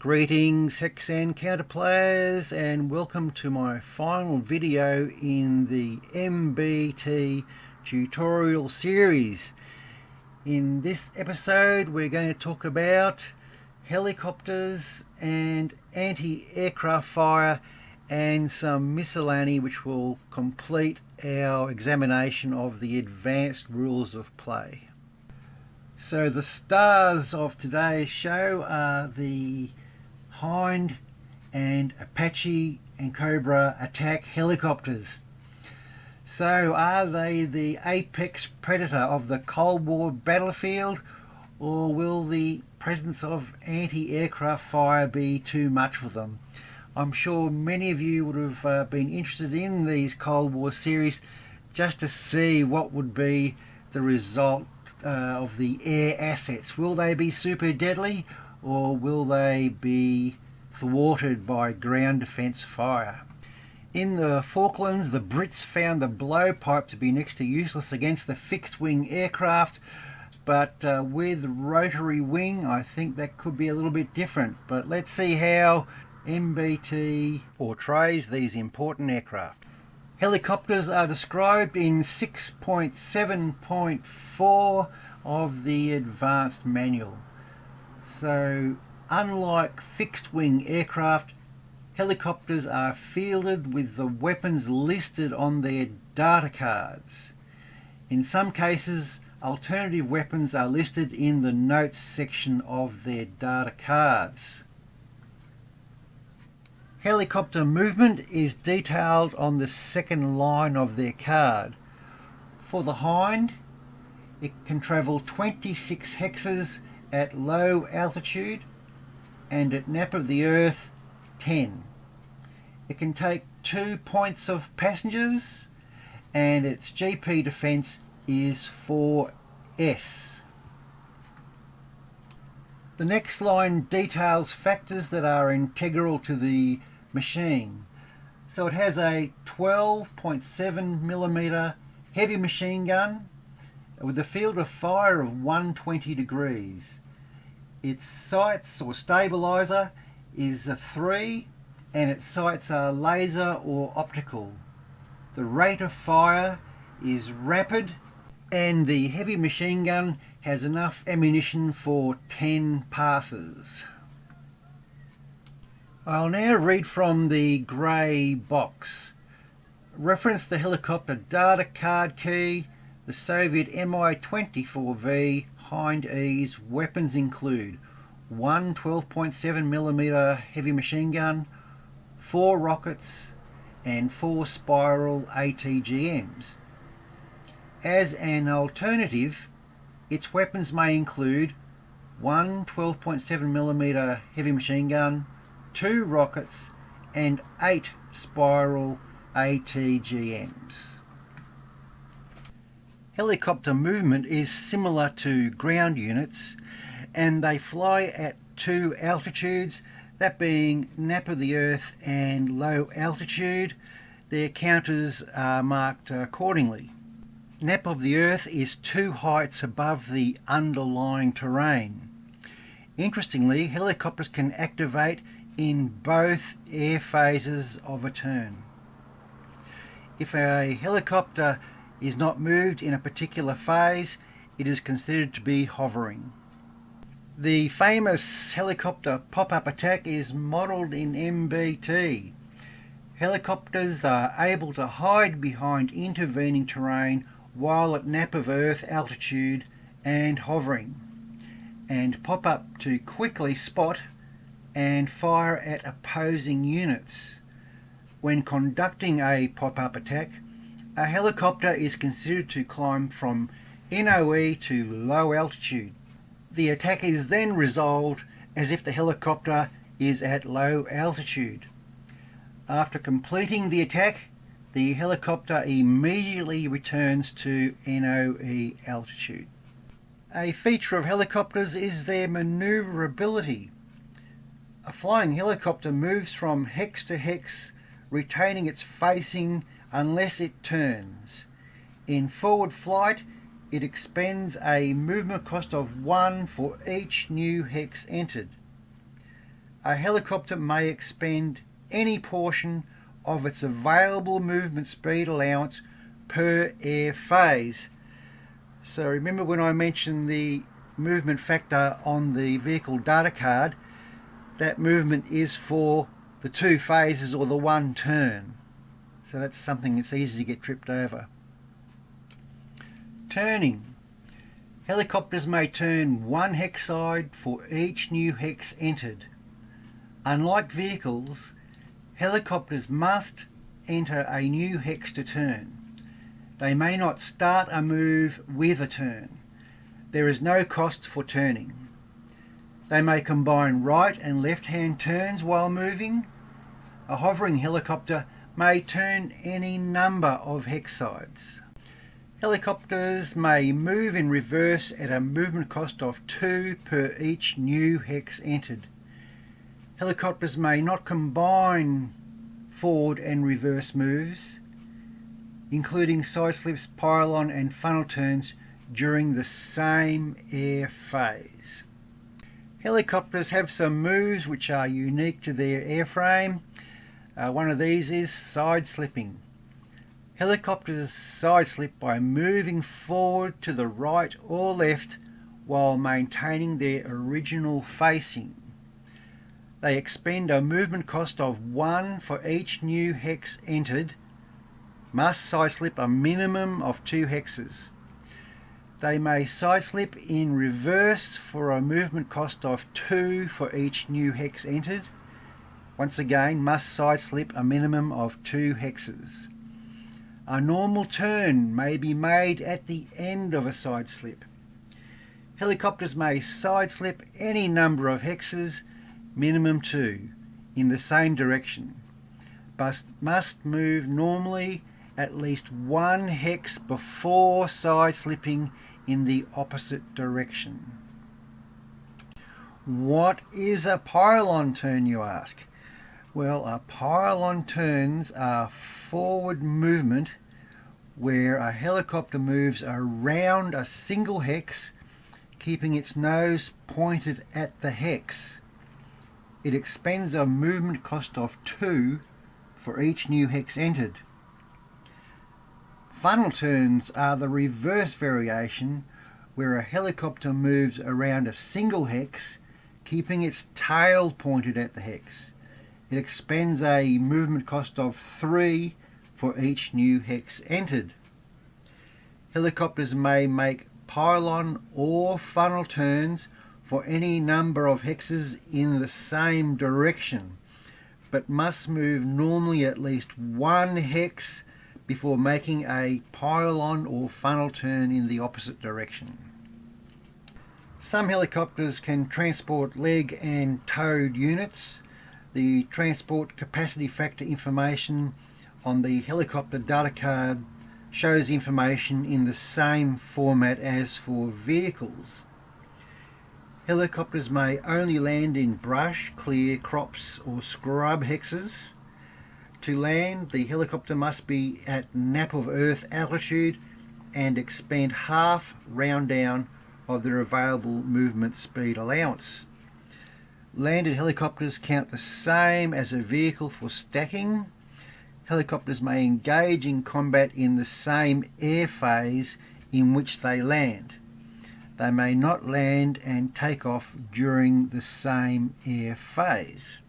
Greetings Hexan counter players, and welcome to my final video in the MBT tutorial series. In this episode we're going to talk about helicopters and anti-aircraft fire and some miscellany, which will complete our examination of the advanced rules of play. So the stars of today's show are the Hind and Apache and Cobra attack helicopters. So are they the apex predator of the Cold War battlefield, or will the presence of anti-aircraft fire be too much for them? I'm sure many of you would have been interested in these Cold War series just to see what would be the result of the air assets. Will they be super deadly, or will they be thwarted by ground defence fire? In the Falklands, the Brits found the blowpipe to be next to useless against the fixed-wing aircraft, but with rotary wing I think that could be a little bit different. But let's see how MBT portrays these important aircraft. Helicopters are described in 6.7.4 of the advanced manual. So unlike fixed-wing aircraft, helicopters are fielded with the weapons listed on their data cards. In some cases, alternative weapons are listed in the notes section of their data cards. Helicopter movement is detailed on the second line of their card. For the Hind, it can travel 26 hexes at low altitude, and at nap of the earth 10. It can take 2 points of passengers, and its GP defence is 4S. The next line details factors that are integral to the machine. So it has a 12.7mm heavy machine gun with a field of fire of 120 degrees. Its sights or stabilizer is a 3, and its sights are laser or optical. The rate of fire is rapid, and the heavy machine gun has enough ammunition for 10 passes. I'll now read from the grey box. Reference the helicopter data card key. The Soviet Mi-24V Hind E's weapons include one 12.7mm heavy machine gun, 4 rockets, and 4 spiral ATGMs. As an alternative, its weapons may include one 12.7mm heavy machine gun, 2 rockets, and 8 spiral ATGMs. Helicopter movement is similar to ground units, and they fly at 2 altitudes, that being nap of the earth and low altitude. Their counters are marked accordingly. Nap of the earth is 2 heights above the underlying terrain. Interestingly, helicopters can activate in both air phases of a turn. If a helicopter is not moved in a particular phase, it is considered to be hovering. The famous helicopter pop-up attack is modelled in MBT. Helicopters are able to hide behind intervening terrain while at nap of earth altitude and hovering, and pop up to quickly spot and fire at opposing units. When conducting a pop-up attack, a helicopter is considered to climb from NOE to low altitude. The attack is then resolved as if the helicopter is at low altitude. After completing the attack, the helicopter immediately returns to NOE altitude. A feature of helicopters is their manoeuvrability. A flying helicopter moves from hex to hex, retaining its facing unless it turns. In forward flight, it expends a movement cost of 1 for each new hex entered. a helicopter may expend any portion of its available movement speed allowance per air phase. So remember when I mentioned the movement factor on the vehicle data card, that movement is for the 2 phases or the 1 turn. So that's something that's easy to get tripped over. Turning. Helicopters may turn 1 hex side for each new hex entered. Unlike vehicles, helicopters must enter a new hex to turn. They may not start a move with a turn. There is no cost for turning. They may combine right and left hand turns while moving. A hovering helicopter may turn any number of hex sides. Helicopters may move in reverse at a movement cost of 2 per each new hex entered. Helicopters may not combine forward and reverse moves, including side slips, pylon and funnel turns during the same air phase. Helicopters have some moves which are unique to their airframe. One of these is side slipping. Helicopters side slip by moving forward to the right or left while maintaining their original facing. They expend a movement cost of 1 for each new hex entered, must side slip a minimum of 2 hexes. They may side slip in reverse for a movement cost of 2 for each new hex entered. Once again, must side slip a minimum of 2 hexes. A normal turn may be made at the end of a side slip. Helicopters may side slip any number of hexes, minimum 2, in the same direction, but must move normally at least 1 hex before side slipping in the opposite direction. What is a pylon turn, you ask? Well, a pylon turns are forward movement where a helicopter moves around a single hex, keeping its nose pointed at the hex. It expends a movement cost of 2 for each new hex entered. Funnel turns are the reverse variation where a helicopter moves around a single hex, keeping its tail pointed at the hex. It expends a movement cost of 3 for each new hex entered. Helicopters may make pylon or funnel turns for any number of hexes in the same direction, but must move normally at least 1 hex before making a pylon or funnel turn in the opposite direction. Some helicopters can transport leg and towed units. The transport capacity factor information on the helicopter data card shows information in the same format as for vehicles. Helicopters may only land in brush, clear, crops or scrub hexes. To land, the helicopter must be at nap of earth altitude and expend half round down of their available movement speed allowance. Landed helicopters count the same as a vehicle for stacking. Helicopters may engage in combat in the same air phase in which they land. They may not land and take off during the same air phase.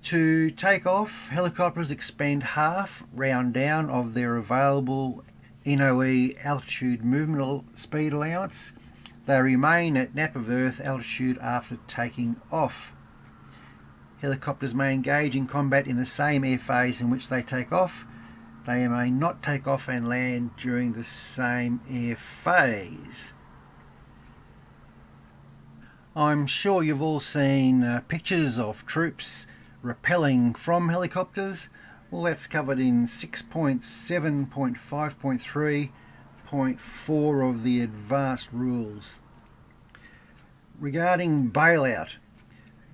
To take off, helicopters expend half round down of their available NOE altitude movement speed allowance. They remain at nap of earth altitude after taking off. Helicopters may engage in combat in the same air phase in which they take off. They may not take off and land during the same air phase. I'm sure you've all seen pictures of troops rappelling from helicopters. Well, that's covered in 6.7.5.3.4 of the advanced rules. Regarding bailout,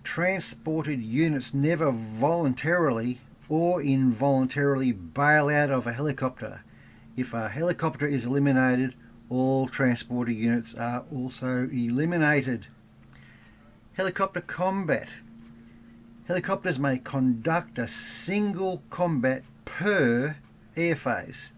transported units never voluntarily or involuntarily bail out of a helicopter. If a helicopter is eliminated, all transported units are also eliminated. Helicopter combat. Helicopters may conduct a single combat per air phase.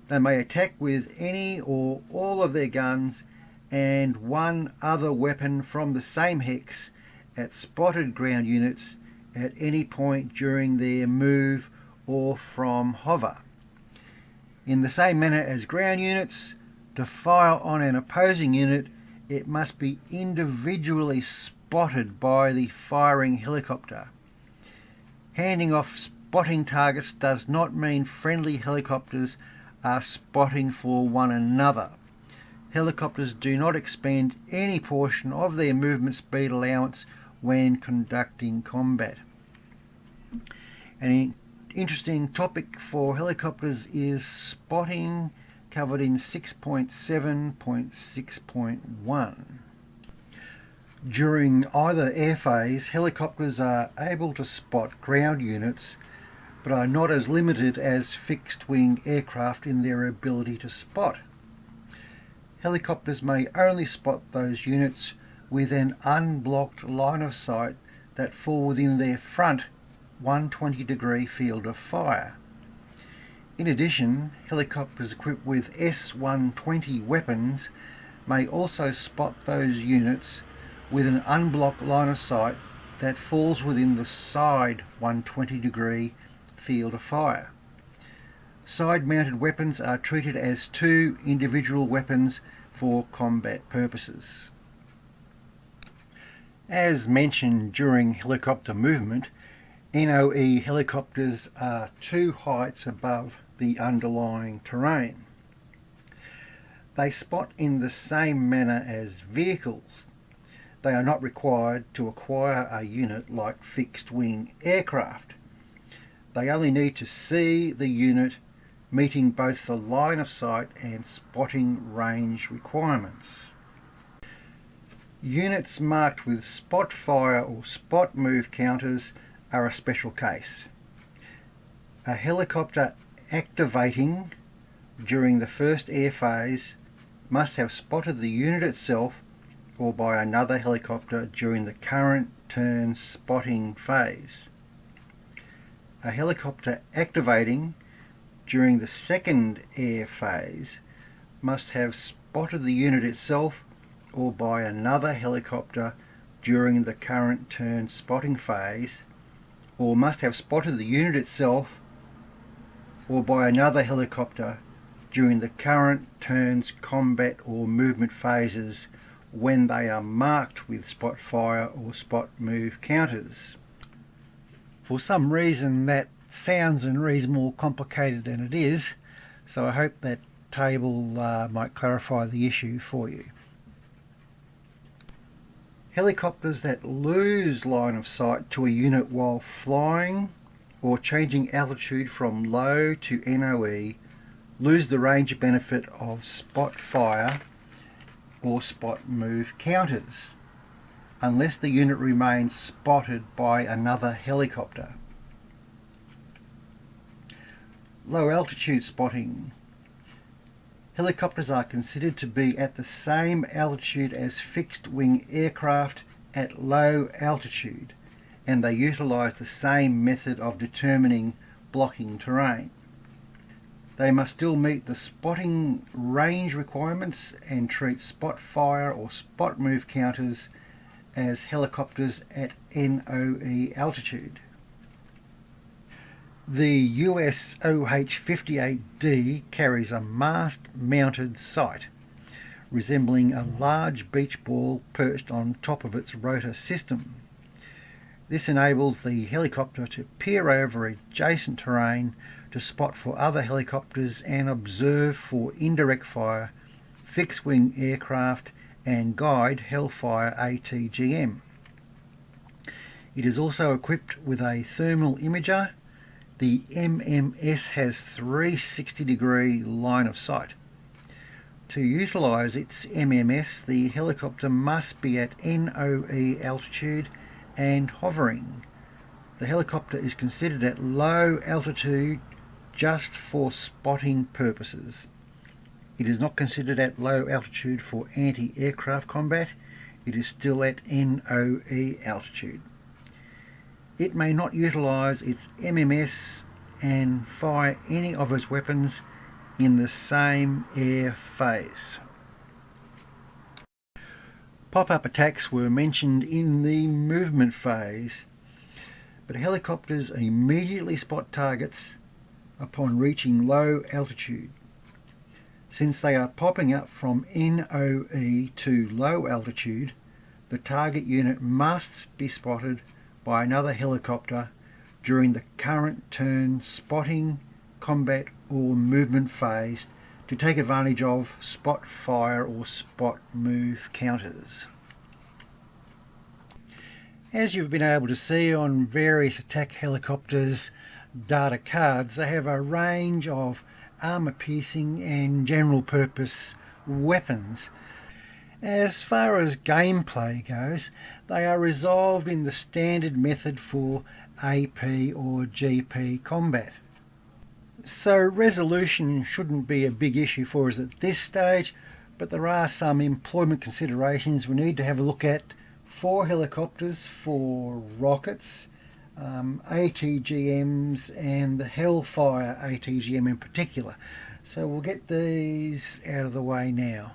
They may attack with any or all of their guns and one other weapon from the same hex at spotted ground units at any point during their move or from hover. In the same manner as ground units, to fire on an opposing unit, it must be individually spotted by the firing helicopter. Handing off spotting targets does not mean friendly helicopters are spotting for one another. Helicopters do not expend any portion of their movement speed allowance when conducting combat. An interesting topic for helicopters is spotting, covered in 6.7.6.1. During either air phase, helicopters are able to spot ground units, but are not as limited as fixed-wing aircraft in their ability to spot. Helicopters may only spot those units with an unblocked line of sight that fall within their front 120-degree field of fire. In addition, helicopters equipped with S-120 weapons may also spot those units with an unblocked line of sight that falls within the side 120-degree field of fire. Side-mounted weapons are treated as two individual weapons for combat purposes. As mentioned during helicopter movement, NOE helicopters are two heights above the underlying terrain. They spot in the same manner as vehicles. They are not required to acquire a unit like fixed-wing aircraft. They only need to see the unit meeting both the line of sight and spotting range requirements. Units marked with spot fire or spot move counters are a special case. A helicopter activating during the first air phase must have spotted the unit itself or by another helicopter during the current turn spotting phase. A helicopter activating during the second air phase must have spotted the unit itself or by another helicopter during the current turn spotting phase, or must have spotted the unit itself or by another helicopter during the current turns combat or movement phases when they are marked with spot fire or spot move counters. For some reason that sounds and reads more complicated than it is, so I hope that table might clarify the issue for you. Helicopters that lose line of sight to a unit while flying or changing altitude from low to NOE lose the range benefit of spot fire or spot move counters unless the unit remains spotted by another helicopter. Low altitude spotting. Helicopters are considered to be at the same altitude as fixed-wing aircraft at low altitude, and they utilise the same method of determining blocking terrain. They must still meet the spotting range requirements and treat spot fire or spot move counters as helicopters at NOE altitude. The US OH-58D carries a mast-mounted sight, resembling a large beach ball perched on top of its rotor system. This enables the helicopter to peer over adjacent terrain to spot for other helicopters and observe for indirect fire, fixed-wing aircraft and guide Hellfire ATGM. It is also equipped with a thermal imager. The MMS has 360-degree line of sight. To utilise its MMS, the helicopter must be at NOE altitude and hovering. The helicopter is considered at low altitude just for spotting purposes. It is not considered at low altitude for anti-aircraft combat. it is still at NOE altitude. It may not utilise its MMS and fire any of its weapons in the same air phase. Pop-up attacks were mentioned in the movement phase, but helicopters immediately spot targets upon reaching low altitude. Since they are popping up from NOE to low altitude, the target unit must be spotted by another helicopter during the current turn spotting, combat or movement phase to take advantage of spot fire or spot move counters. As you've been able to see on various attack helicopters data cards, they have a range of armour piercing and general purpose weapons. As far as gameplay goes, they are resolved in the standard method for AP or GP combat. So resolution shouldn't be a big issue for us at this stage, but there are some employment considerations we need to have a look at for helicopters, for rockets, ATGMs and the Hellfire ATGM in particular. So we'll get these out of the way now.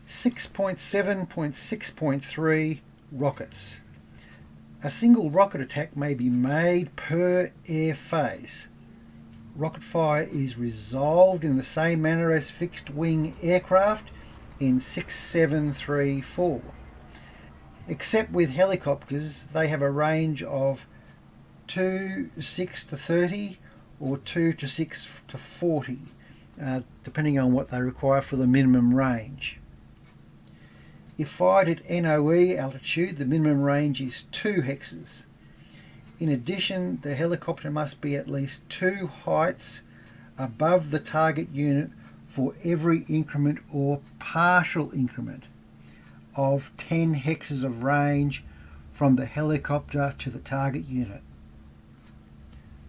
6.7.6.3 rockets. A single rocket attack may be made per air phase. Rocket fire is resolved in the same manner as fixed wing aircraft in 6.7.3.4. Except with helicopters, they have a range of 2 to 6 to 30 or 2 to 6 to 40, depending on what they require for the minimum range. If fired at NOE altitude, the minimum range is 2 hexes. In addition, the helicopter must be at least 2 heights above the target unit for every increment or partial increment of 10 hexes of range from the helicopter to the target unit.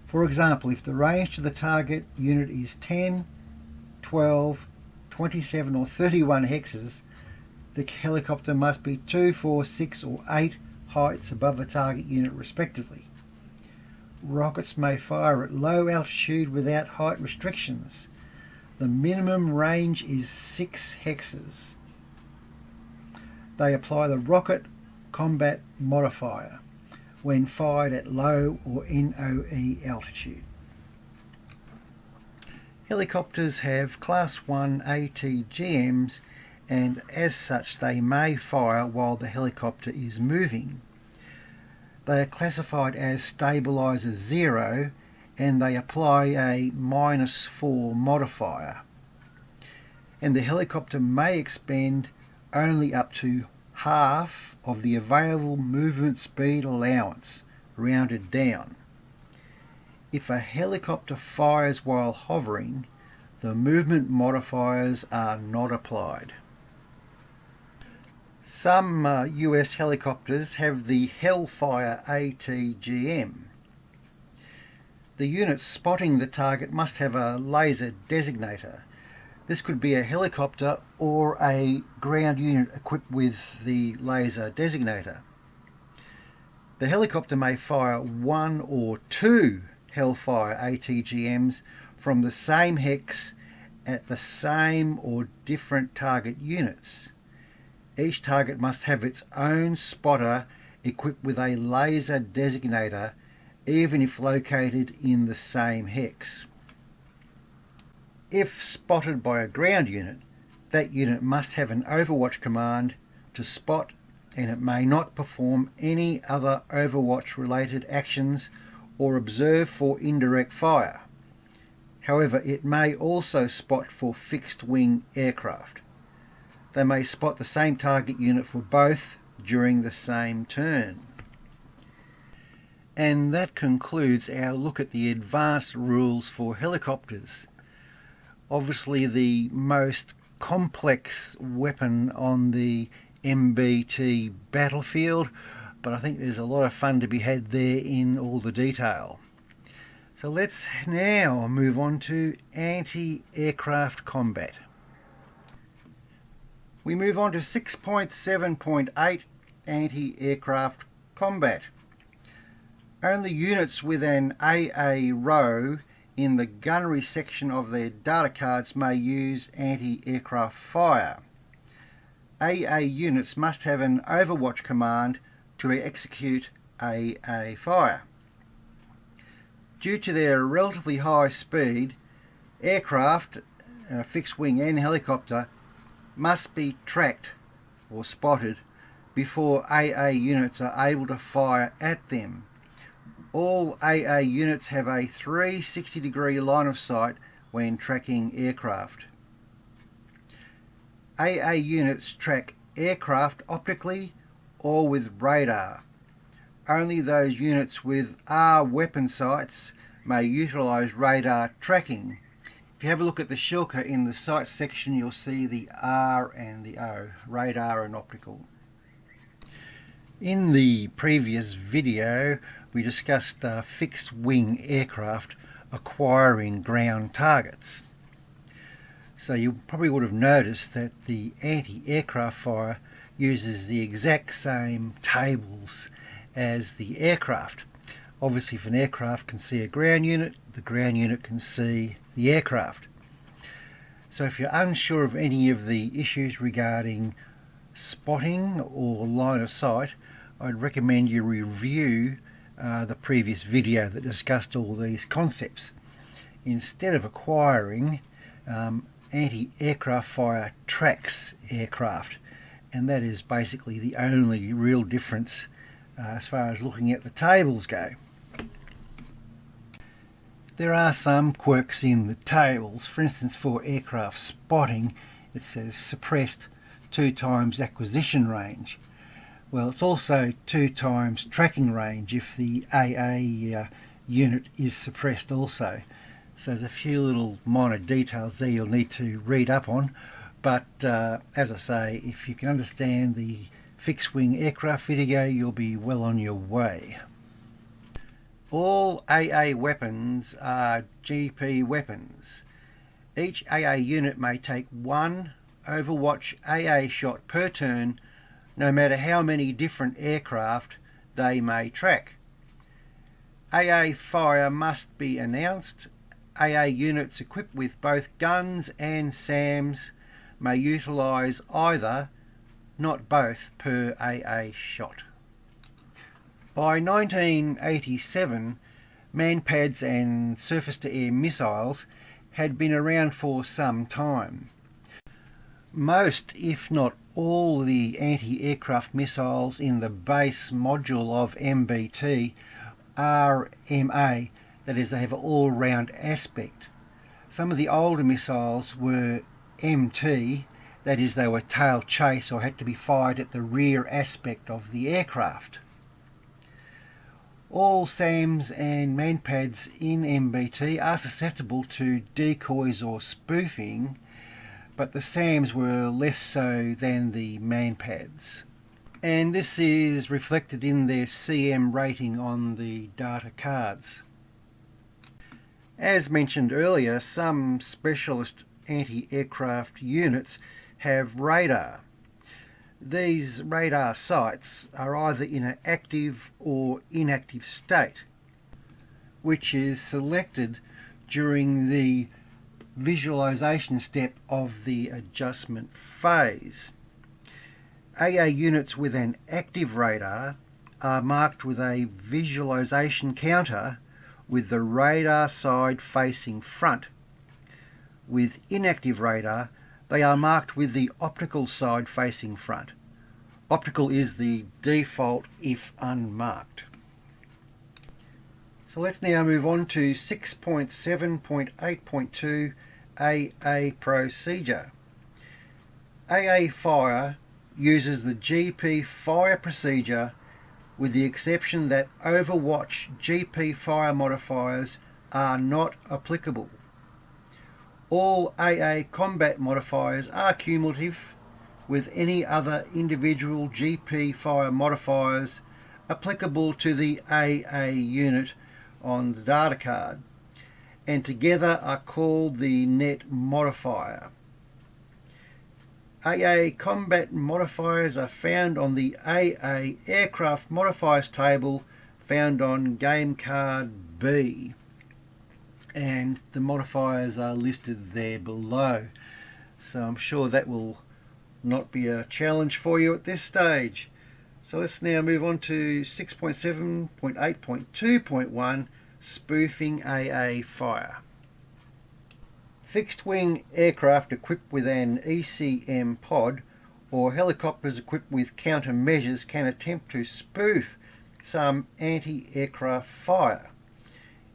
For example, if the range to the target unit is 10, 12, 27 or 31 hexes, the helicopter must be 2, 4, 6 or 8 heights above the target unit respectively. Rockets may fire at low altitude without height restrictions. The minimum range is 6 hexes. They apply the rocket combat modifier when fired at low or NOE altitude. Helicopters have Class 1 ATGMs, and as such they may fire while the helicopter is moving. They are classified as stabilizer 0 and they apply a -4 modifier. And the helicopter may expend only up to half of the available movement speed allowance, rounded down. If a helicopter fires while hovering, the movement modifiers are not applied. Some US helicopters have the Hellfire ATGM. The unit spotting the target must have a laser designator. This could be a helicopter or a ground unit equipped with the laser designator. The helicopter may fire 1 or 2 Hellfire ATGMs from the same hex at the same or different target units. Each target must have its own spotter equipped with a laser designator, even if located in the same hex. If spotted by a ground unit, that unit must have an overwatch command to spot, and it may not perform any other overwatch related actions or observe for indirect fire. However, it may also spot for fixed wing aircraft. They may spot the same target unit for both during the same turn. And that concludes our look at the advanced rules for helicopters. Obviously the most complex weapon on the MBT battlefield, but I think there's a lot of fun to be had there in all the detail. So let's now move on to anti-aircraft combat. We move on to 6.7.8 anti-aircraft combat. Only units with an AA row in the gunnery section of their data cards may use anti-aircraft fire. AA units must have an overwatch command to execute AA fire. Due to their relatively high speed, aircraft, fixed wing and helicopter, must be tracked or spotted before AA units are able to fire at them. All AA units have a 360-degree line of sight when tracking aircraft. AA units track aircraft optically or with radar. Only those units with R weapon sights may utilise radar tracking. If you have a look at the shilker in the sight section, you'll see the R and the O, radar and optical. In the previous video, we discussed fixed wing aircraft acquiring ground targets. So you probably would have noticed that the anti-aircraft fire uses the exact same tables as the aircraft. Obviously, if an aircraft can see a ground unit, the ground unit can see the aircraft. So if you're unsure of any of the issues regarding spotting or line of sight, I'd recommend you review the previous video that discussed all these concepts. Instead of acquiring, anti-aircraft fire tracks aircraft, and that is basically the only real difference as far as looking at the tables go. There are some quirks in the tables. For instance, for aircraft spotting, it says suppressed 2 times acquisition range. Well, it's also 2 times tracking range if the AA unit is suppressed also. So there's a few little minor details there you'll need to read up on, but as I say, if you can understand the fixed wing aircraft video, you'll be well on your way. All AA weapons are GP weapons. Each AA unit may take 1 Overwatch AA shot per turn, no matter how many different aircraft they may track. AA fire must be announced. AA units equipped with both guns and SAMs may utilise either, not both, per AA shot. By 1987, manpads and surface-to-air missiles had been around for some time. Most, if not all, the anti-aircraft missiles in the base module of MBT are MA, that is, they have an all-round aspect. Some of the older missiles were MT, that is, they were tail chase or had to be fired at the rear aspect of the aircraft. All SAMs and manpads in MBT are susceptible to decoys or spoofing, but the SAMs were less so than the manpads. And this is reflected in their CM rating on the data cards. As mentioned earlier, some specialist anti-aircraft units have radar. These radar sights are either in an active or inactive state, which is selected during the visualization step of the adjustment phase. AA units with an active radar are marked with a visualization counter with the radar side facing front. With inactive radar, they are marked with the optical side facing front. Optical is the default if unmarked. So let's now move on to 6.7.8.2 AA procedure. AA fire uses the GP fire procedure with the exception that Overwatch GP fire modifiers are not applicable. All AA combat modifiers are cumulative, with any other individual GP fire modifiers applicable to the AA unit on the data card, and together are called the net modifier. AA combat modifiers are found on the AA aircraft modifiers table found on game card B, and the modifiers are listed there below, so I'm sure that will not be a challenge for you at this stage. So let's now move on to 6.7.8.2.1 spoofing AA fire. Fixed wing aircraft equipped with an ECM pod or helicopters equipped with countermeasures can attempt to spoof some anti-aircraft fire.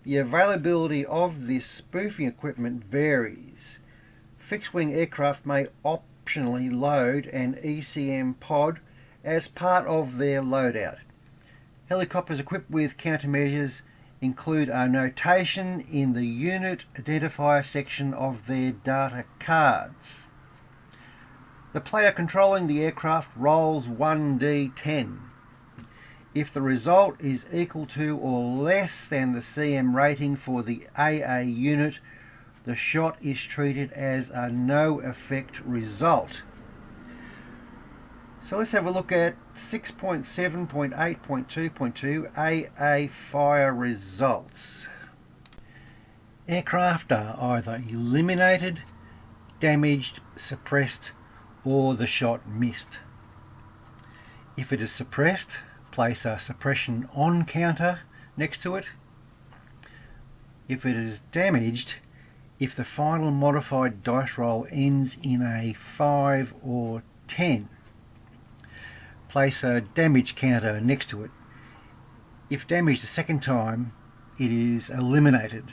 The availability of this spoofing equipment varies. Fixed wing aircraft may optionally load an ECM pod as part of their loadout. Helicopters equipped with countermeasures include a notation in the unit identifier section of their data cards. The player controlling the aircraft rolls 1d10. If the result is equal to or less than the CM rating for the AA unit, the shot is treated as a no effect result. So let's have a look at 6.7.8.2.2 AA fire results. Aircraft are either eliminated, damaged, suppressed, or the shot missed. If it is suppressed, place a suppression on counter next to it. If it is damaged, if the final modified dice roll ends in a 5 or 10, place a damage counter next to it. If damaged a second time, it is eliminated.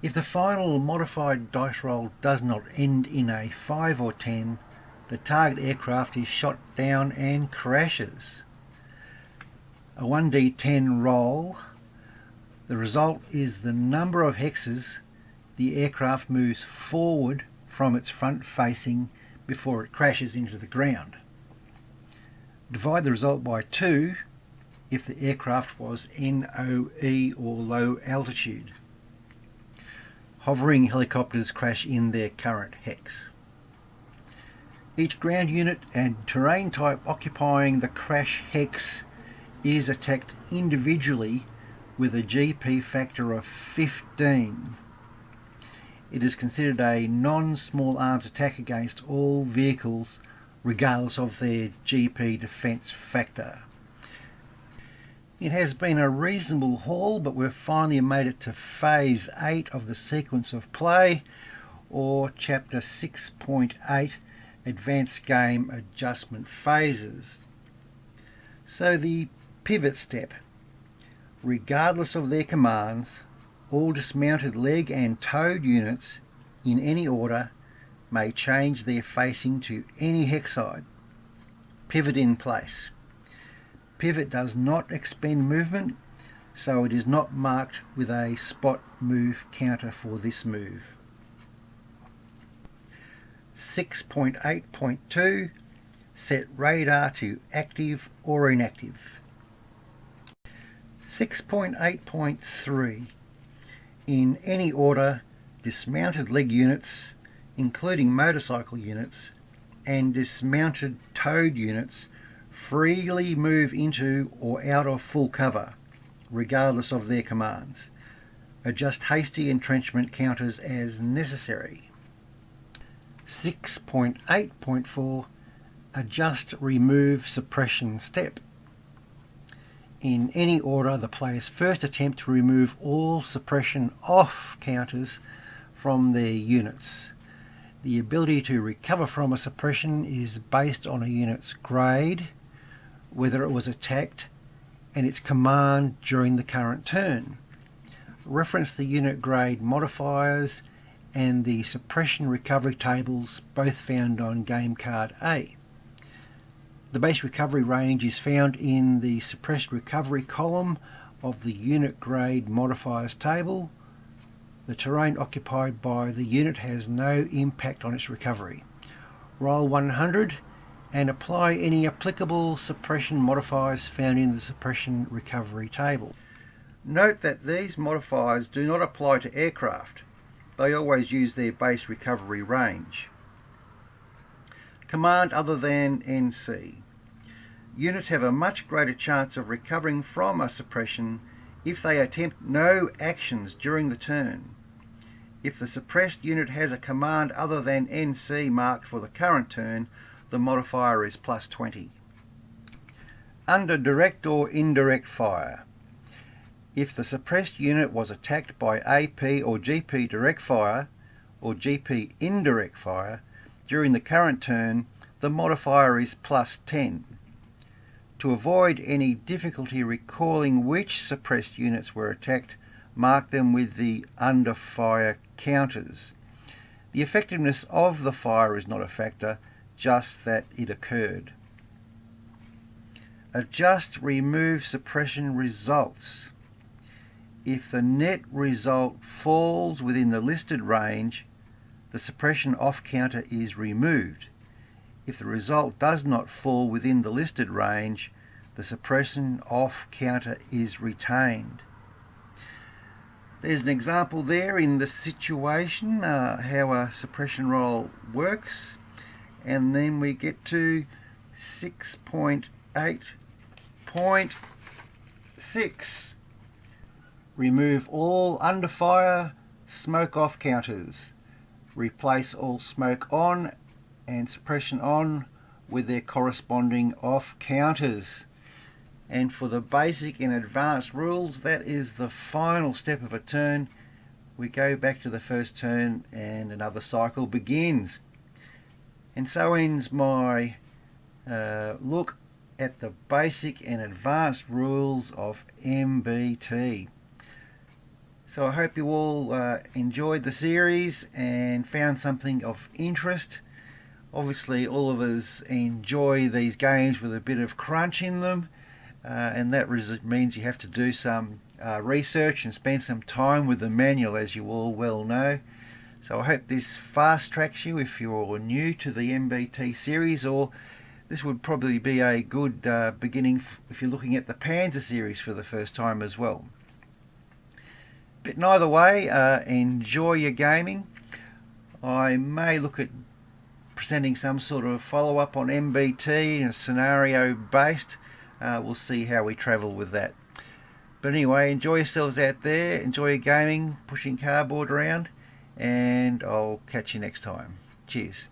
If the final modified dice roll does not end in a 5 or 10, the target aircraft is shot down and crashes. A 1d10 roll. The result is the number of hexes the aircraft moves forward from its front facing before it crashes into the ground. Divide the result by 2 if the aircraft was NOE or low altitude. Hovering helicopters crash in their current hex. Each ground unit and terrain type occupying the crash hex is attacked individually with a GP factor of 15. It is considered a non-small arms attack against all vehicles regardless of their GP defence factor. It has been a reasonable haul, but we've finally made it to phase 8 of the sequence of play, or chapter 6.8, advanced game adjustment phases. So the pivot step. Regardless of their commands, all dismounted leg and towed units in any order may change their facing to any hex side. Pivot in place. Pivot does not expend movement, so it is not marked with a spot move counter for this move. 6.8.2 Set radar to active or inactive. 6.8.3 In any order, dismounted leg units, including motorcycle units, and dismounted towed units freely move into or out of full cover, regardless of their commands. Adjust hasty entrenchment counters as necessary. 6.8.4 Adjust remove suppression step. In any order, the players first attempt to remove all suppression off counters from their units. The ability to recover from a suppression is based on a unit's grade, whether it was attacked, and its command during the current turn. Reference the unit grade modifiers and the suppression recovery tables, both found on game card A. The base recovery range is found in the suppressed recovery column of the unit grade modifiers table. The terrain occupied by the unit has no impact on its recovery. Roll 100 and apply any applicable suppression modifiers found in the suppression recovery table. Note that these modifiers do not apply to aircraft. They always use their base recovery range. Command other than NC. Units have a much greater chance of recovering from a suppression if they attempt no actions during the turn. If the suppressed unit has a command other than NC marked for the current turn, the modifier is +20. Under direct or indirect fire. If the suppressed unit was attacked by AP or GP direct fire or GP indirect fire during the current turn, the modifier is +10. To avoid any difficulty recalling which suppressed units were attacked, mark them with the under fire counters. The effectiveness of the fire is not a factor, just that it occurred. Adjust remove suppression results. If the net result falls within the listed range, the suppression off counter is removed. If the result does not fall within the listed range, the suppression off counter is retained. There's an example there in the situation, how a suppression roll works. And then we get to 6.8.6. Remove all under fire smoke off counters. Replace all smoke on and suppression on with their corresponding off counters. And for the basic and advanced rules, that is the final step of a turn. We go back to the first turn and another cycle begins. And so ends my look at the basic and advanced rules of MBT. So I hope you all enjoyed the series and found something of interest. Obviously all of us enjoy these games with a bit of crunch in them, and that means you have to do some research and spend some time with the manual, as you all well know. So I hope this fast tracks you if you're new to the MBT series, or this would probably be a good beginning if you're looking at the Panzer series for the first time as well. But in either way, enjoy your gaming. I may look at presenting some sort of follow-up on MBT, scenario based. We'll see how we travel with that. But anyway, enjoy yourselves out there, enjoy your gaming, pushing cardboard around, and I'll catch you next time. Cheers.